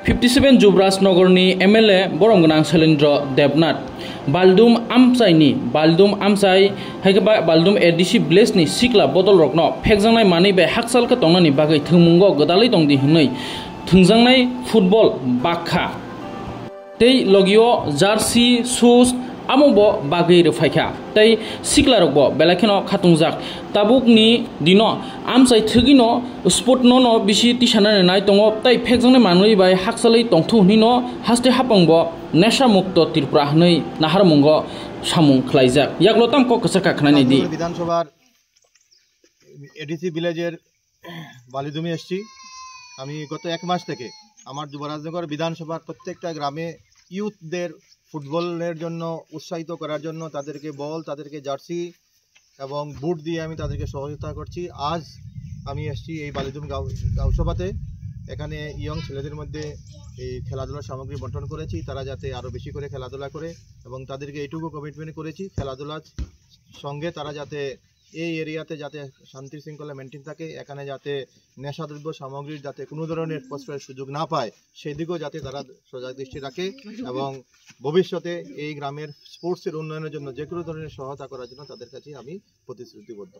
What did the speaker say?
57 जुबराजनगरनि MLA बरमगोनां Shailendra Debnath बालदुम आमसाई हाइकबा बालदुम ADC ब्लेसनि सिक्ला बदल रकनो फेकजांनाय मानै बे हाकसालखा तंनानि बागै थोंमुंगो गदालै दंदि हनै थोंजांनाय फुटबल बाखा तै लगियो जार्सी शूज आमोबो बागै रफायखा तै सिक्ला रकबो बेलाखेनो खातुंजाक ताबुकनि दिनो आमसाई थगिनो स्पोर्ट नो बिसि तिसानानै नाय दङो तै फेकजांनाय मानै बाय हाकसालै तंथुनि न हास्ते हापंबो नेशा मुक्त त्रिपुरा हनै नाहारमुंगो सामुं खलाइजाक यागलताम को कसरका खनानै दि विधानसभार एडीसी विलेजर बालिदुमी एसছি আমি গত এক মাস থেকে আমার যুবরাজনগর বিধানসভার প্রত্যেকটা গ্রামে ইউথদের ফুটবলের জন্য উৎসাহিত করার জন্য তাদেরকে বল তাদেরকে জার্সি এবং বুট দিয়ে আমি তাদেরকে সহযোগিতা করছি। আজ আমি এসেছি এই বালিদুমি গাঁওসভাতে, এখানে ইয়ং ছেলেদের মধ্যে এই খেলাধুলার সামগ্রী বন্টন করেছি, তারা যাতে আরও বেশি করে খেলাধুলা করে এবং তাদেরকে এইটুকু কমিটমেন্ট করেছি খেলাধুলার সঙ্গে তারা যাতে এই এরিয়াতে যাতে শান্তি শৃঙ্খলা মেনটেন থাকে, এখানে যাতে নেশাদ্রব্য সামগ্রীর যাতে কোনো ধরনের প্রশ্রয়ের সুযোগ না পায় সেই দিকেও যাতে তারা সজাগ দৃষ্টি রাখে এবং ভবিষ্যতে এই গ্রামের স্পোর্টসের উন্নয়নের জন্য যে কোনো ধরনের সহায়তা করার জন্য তাদের কাছে আমি প্রতিশ্রুতিবদ্ধ।